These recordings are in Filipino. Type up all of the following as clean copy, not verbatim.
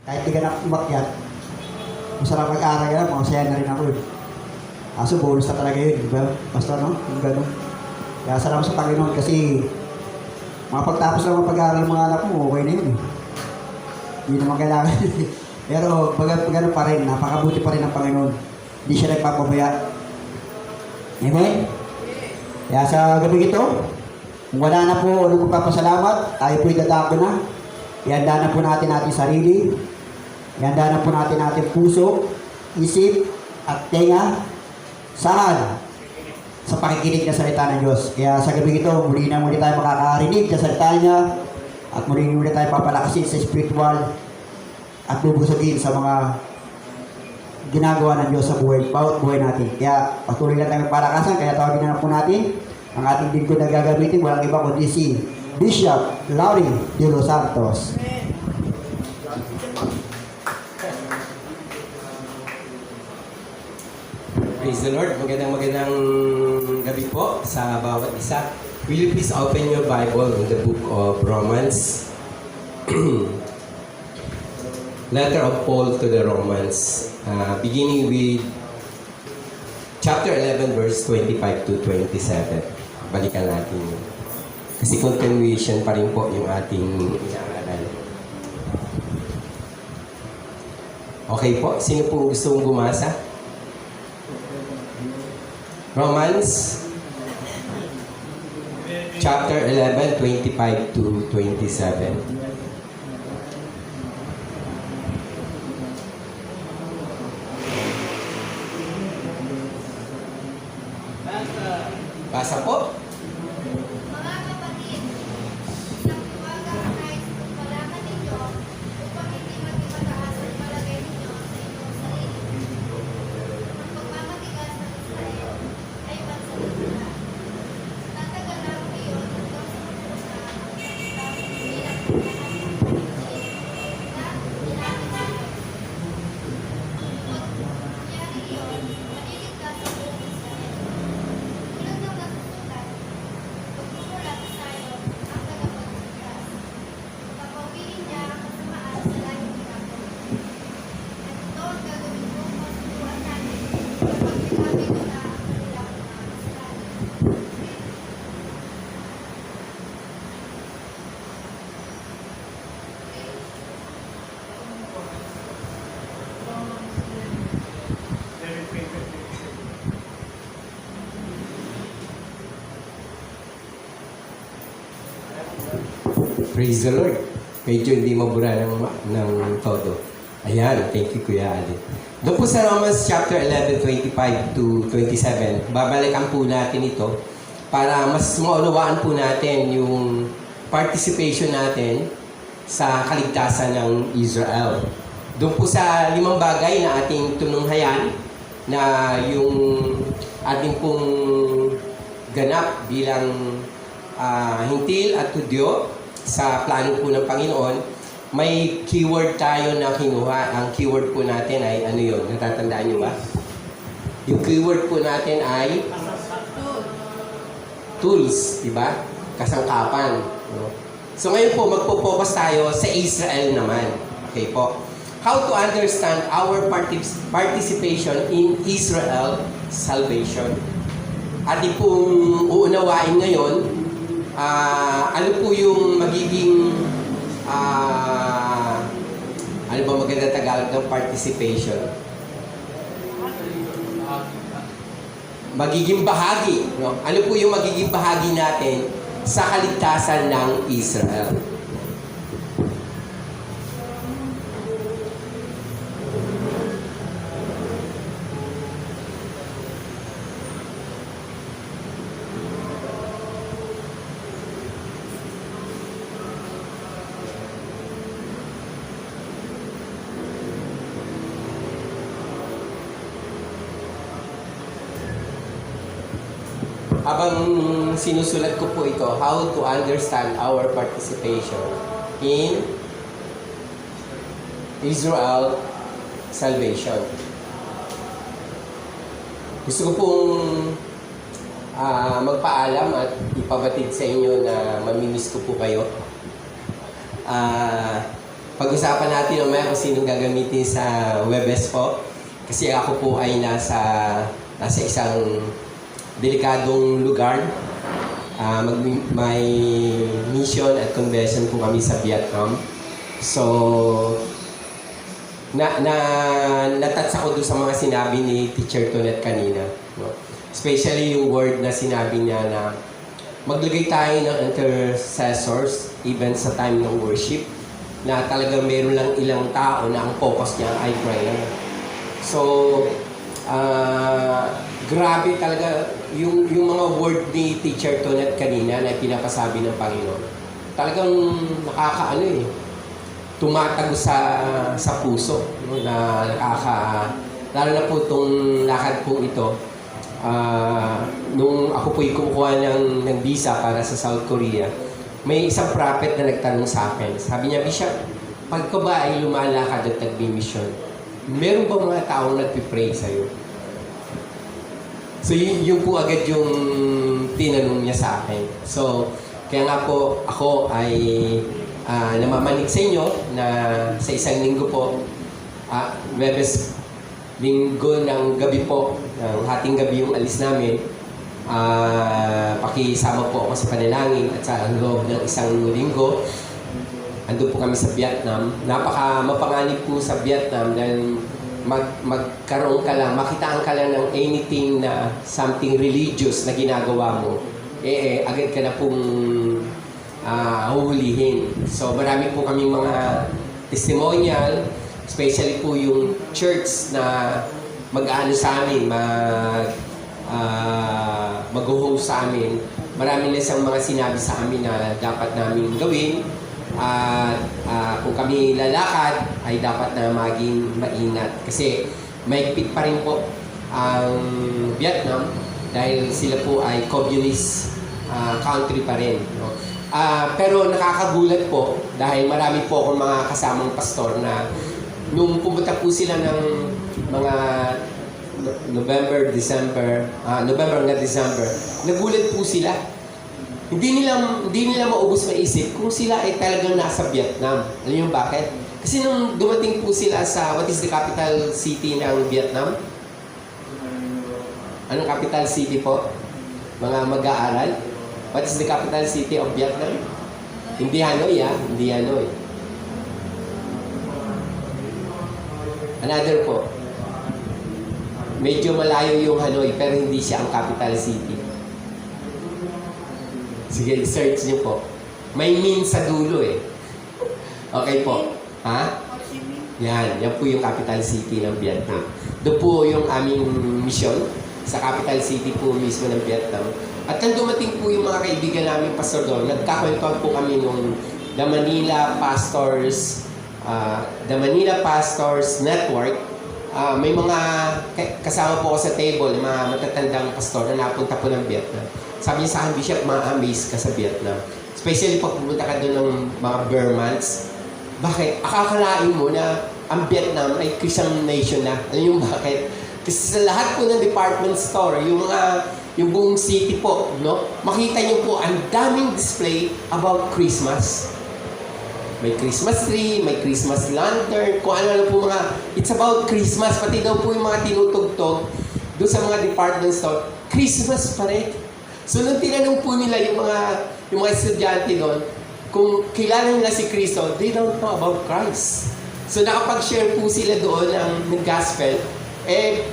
Kahit di ka na umakyat, masarap mag-aaral ka lang, masaya na rin ako eh. Kaso bonus na talaga yun, di ba? Basta no, yung gano'n. Kaya salamat sa Panginoon kasi makapagtapos lang ang pag-aaral ng mga anak mo, okay na yun eh. Hindi naman kailangan. Pero gano'n pa rin, napakabuti pa rin ng Panginoon. Hindi siya nagpapabaya. Amen? Kaya sa gabi ito, kung wala na po anong magpapasalamat, tayo po'y dadako na. Ihanda na po natin ating sarili. Ihanda na po natin ating puso, isip, at tenga. Saan? Sa pakikinig ng salita ng Diyos. Kaya sa gabi ito, muli tayo makakarinig sa salita niya. At muli tayo papalakasin sa spiritual at bubusugin sa mga ginagawa ng Diyos sa buhay, bawat buhay natin. Kaya patuloy lang tayo palakasan. Kaya tawagin na po natin ang ating lingkod na gagamitin. Walang iba kundi si Bishop Laurie de los Santos. Praise the Lord. Magandang gabi po sa bawat isa. Will you please open your Bible in the book of Romans? Letter of Paul to the Romans. Beginning with chapter 11 verse 25 to 27. Balikan natin yun. Kasi continuation pa rin po yung ating inaaral. Okay po. Sino po gusto bumasa? Romans chapter 11, 25 to 27. Basa po. Mga kapatid, nagtiwala ang Christ kung malaman ninyo upang hindi maging mataas ang palagay ninyo sa inyong sarili. Ang pagmamatigas ng Israel ay pansamantala. Tatagal lang iyon hanggang sa pumunta ang kanilang bilang pagkakasang na nilakas ng Pag nangyari iyon, maliligtas ang buong Israel. Tulad ng nasusulat, pagmumulat tayo ang tagapagligtas. Papawiin niya ang kasamaan sa lahing ginagawa. At ito ang gagawin kong masutuan natin kapag sinabi ko na ang kanilang mga kasalanan. Praise the Lord. Medyo hindi mabura ng todo. Ayan, thank you Kuya Ali. Doon po sa Romans chapter 11, 25 to 27, babalikan po natin ito para mas maunawaan po natin yung participation natin sa kaligtasan ng Israel. Doon po sa 5 bagay na ating tununghayan na yung ating pong ganap bilang hintil at Hudyo sa plano po ng Panginoon, may keyword tayo na kinuha. Ang keyword po natin ay ano yun? Natatandaan nyo ba? Yung keyword po natin ay tools, di ba? Kasangkapan. No? So ngayon po, magpo-focus tayo sa Israel naman. Okay po. How to understand our participation in Israel salvation. Ating pong uunawain ngayon, ano po yung magiging ano ba maganda Tagalog ng participation? Magiging bahagi, no? Ano po yung magiging bahagi natin sa kaligtasan ng Israel? Habang sinusulat ko po ito, how to understand our participation in Israel salvation. Gusto ko pong magpaalam at ipabatid sa inyo na mamimiss ko po kayo. pag-usapan natin mamaya kung sino gagamitin sa Webes po. Kasi ako po ay nasa isang delikadong lugar. May mission at convention po kami sa Vietnam. So, natouch ako doon sa mga sinabi ni Teacher Tonet kanina. No? Especially yung word na sinabi niya na maglagay tayo ng intercessors even sa time ng worship na talagang meron lang ilang tao na ang focus niya ay prayer. So, grabe talaga yung mga word ni Teacher Tonet kanina na pinapasabi ng Panginoon. Talagang nakakaano tumatago sa puso, no? Na lalo na po itong lakad po ito. Nung ako po'y kumukuha ng visa para sa South Korea, may isang prophet na nagtanong sa akin. Sabi niya, Bishop, pagka ba ay lumalakad at nagbi-mission, meron ba mga taong nagpipray sa'yo? So yun po agad yung tinanong niya sa akin. So, kaya nga po ako ay namamanig sa inyo na sa isang linggo po, Webes linggo ng gabi po, ng hating gabi yung alis namin, pakisama po ako sa panalangin at sa loob ng isang linggo, andun po kami sa Vietnam. Mapanganib po sa Vietnam dahil magkaroon ka lang, makitaan ka lang ng anything na something religious na ginagawa mo, agad ka na pong huhulihin. So marami po kaming mga testimonial, especially po yung church na mag-aano sa amin, mag-host sa amin. Marami na siyang mga sinabi sa amin na dapat namin gawin. Kung kami lalakad, ay dapat na maging maingat. Kasi mahigpit pa rin po ang Vietnam dahil sila po ay communist country pa rin. No? Pero nakakagulat po dahil marami po akong mga kasamang pastor na nung pumunta po sila ng mga November hanggang December, nagulat po sila. Hindi nila maubos maisip kung sila ay talagang nasa Vietnam. Alam niyo bakit? Kasi nung dumating po sila sa what is the capital city ng Vietnam? Anong capital city po? Mga mag-aaral? What is the capital city of Vietnam? Hindi Hanoi, Hindi Hanoi. Another po. Medyo malayo yung Hanoi, pero hindi siya ang capital city. Sige, search niyo po. May min sa dulo Okay po. Ha? Yan po yung capital city ng Vietnam. Doon po yung aming mission sa capital city po mismo ng Vietnam. At nang dumating po yung mga kaibigan namin pastor doon, nagkakwentuhan po kami nung The Manila Pastors Network. May mga kasama po ako sa table, mga matatandang pastor na napunta po ng Vietnam. Sabi niya sa akin, Bishop, ma-amaze ka sa Vietnam. Especially pag pumunta ka doon ng mga Burmans. Bakit? Akakalain mo na ang Vietnam ay Christian nation na. Alam mo bakit? Kasi sa lahat po ng department store, yung buong city po, no? Makita niyo po ang daming display about Christmas. May Christmas tree, may Christmas lantern, kung ano po mga, it's about Christmas. Pati daw po yung mga tinutugtog doon sa mga department store, Christmas pa rin. So nung tinanong po nila yung mga estudyante doon, kung kilala nila si Kristo, they don't know about Christ. So nakapag-share po sila doon ng gospel,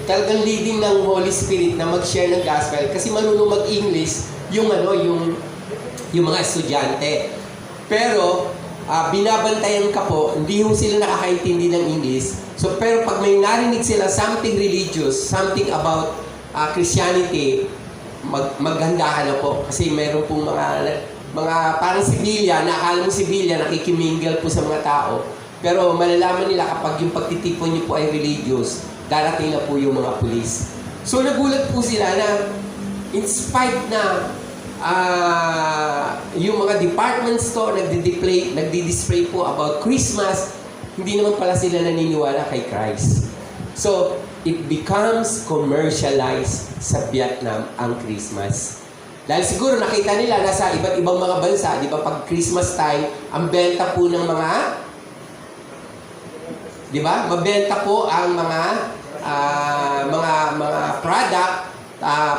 talagang leading ng Holy Spirit na mag-share ng gospel kasi marunong mag-English yung mga estudyante. Pero binabantayan ka po, hindi ho sila nakakaintindi ng English. So pero pag may narinig sila something religious, something about Christianity, maghandahan na po kasi meron pong mga parang sibilya, na akala mo sibilya, nakikimingle po sa mga tao. Pero malalaman nila kapag yung pagtitipon niyo po ay religious, darating na po yung mga pulis. So nagulat po sila na in spite na yung mga department store nagdi-display po about Christmas, hindi naman pala sila naniniwala kay Christ. So it becomes commercialized sa Vietnam ang Christmas. Dahil siguro nakita nila nasa iba't ibang mga bansa, di ba pag Christmas time, ang benta po ng mga Di ba? Mabenta po ang mga product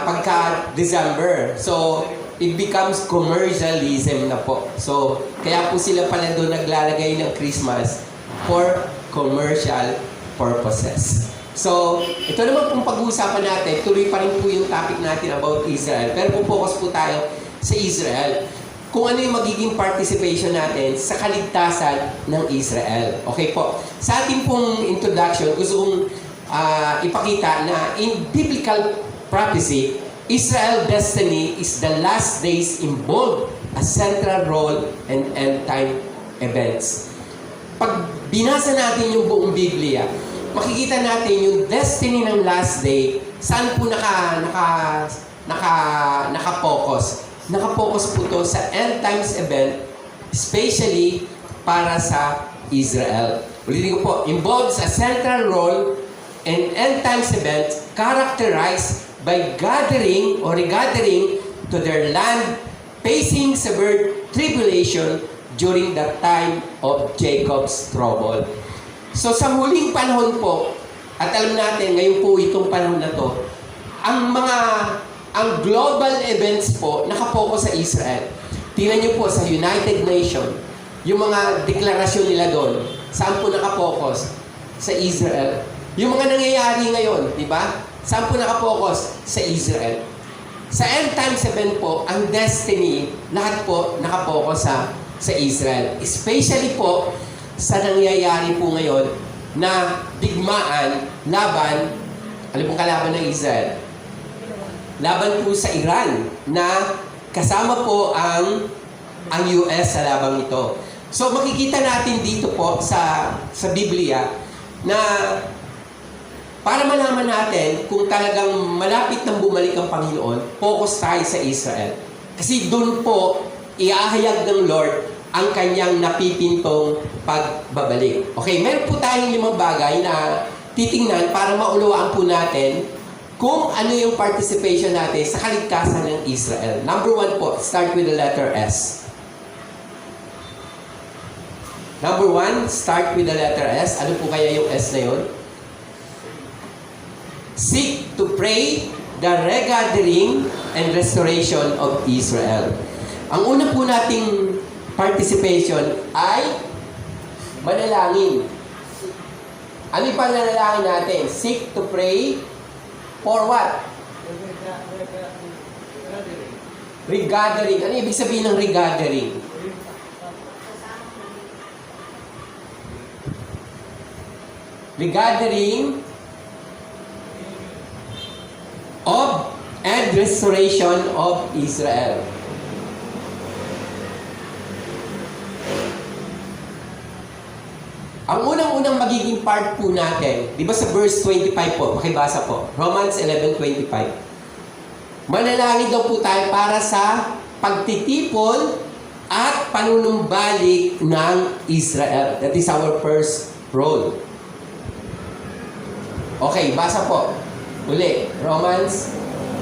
pagka December. So, it becomes commercialism na po. So, kaya po sila pala doon naglalagay ng Christmas for commercial purposes. So, ito naman pong pag-uusapan natin, tuloy pa rin po yung topic natin about Israel. Pero focus po tayo sa Israel. Kung ano yung magiging participation natin sa kaligtasan ng Israel. Okay po. Sa ating pong introduction, gusto kong ipakita na in biblical prophecy, Israel destiny is the last days involved a central role in end-time events. Pag binasa natin yung buong Biblia, makikita natin yung destiny ng last day, saan po naka-focus. Naka-focus po to sa end times event, especially para sa Israel. Ulitin ko po, involves a central role in end times event characterized by gathering or regathering to their land, facing severe tribulation during the time of Jacob's trouble. So sa huling panahon po, at alam natin ngayon po itong panahon na to, ang global events po nakapokus sa Israel. Tingnan niyo po sa United Nations, yung mga deklarasyon nila doon, saan po nakapokus? Sa Israel. Yung mga nangyayari ngayon, di ba? Saan po nakapokus? Sa Israel. Sa end times event po, ang destiny, lahat po nakapokus sa Israel. Especially po sa nangyayari po ngayon na digmaan, laban, ano pong kalaban ng Israel? Laban po sa Iran na kasama po ang US sa labang ito. So makikita natin dito po sa Biblia na para malaman natin kung talagang malapit nang bumalik ang Panginoon, focus tayo sa Israel. Kasi doon po iahayag ng Lord ang kanyang napipintong pagbabalik. Okay, meron po tayong 5 bagay na titingnan para maunawaan po natin kung ano yung participation natin sa kaligtasan ng Israel. Number 1 po, start with the letter S. Number 1, start with the letter S. Ano po kaya yung S na yun? Seek to pray the regathering and restoration of Israel. Ang una po nating participation ay manalangin. Ano yung pananalangin natin? Seek to pray for what? Regathering. Ano ibig sabihin ng regathering? Regathering of and restoration of Israel. Ang unang-unang magiging part po natin, di ba sa verse 25 po, makibasa po, Romans 11:25. Manalangin daw po tayo para sa pagtitipon at panunumbalik ng Israel. That is our first role. Okay, basa po. Uli, Romans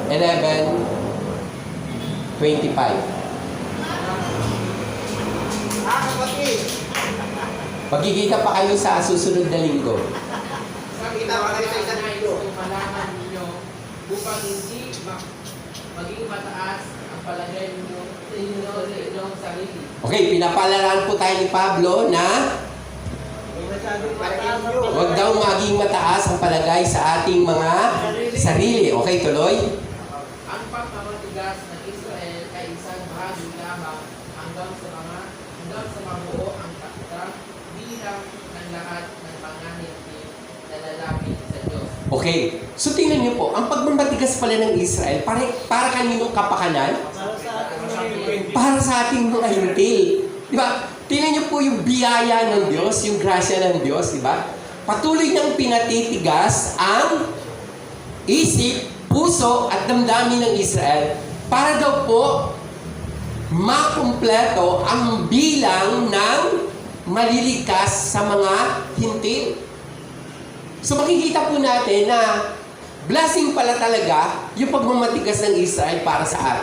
11:25. Magkikita pa kayo sa susunod na linggo. Kita pa kayo sa isang linggo. Malaman ninyo upang hindi maging mataas ang palagay ninyo sa inyong sarili. Okay, pinapalaran po tayo ni Pablo na huwag daw maging mataas ang palagay sa ating mga sarili. Okay, tuloy. Ang pagmamatigas ng Israel ay isang bahagi lamang hanggang sa mabuo ang takdang bilang ng lahat ng mga hindi na lalapit sa Diyos. Okay, so tingnan niyo po, ang pagmamatigas pala ng Israel, para kaninong kapakanan? Para sa ating mga hintil. Di ba? Tingnan niyo po yung biyaya ng Diyos, yung grasya ng Diyos, di ba? Patuloy niyang pinatitigas ang isip, puso at damdamin ng Israel para daw po makumpleto ang bilang ng maliligtas sa mga hintil. So makikita po natin na blessing pala talaga yung pagmamatigas ng Israel para sa atin.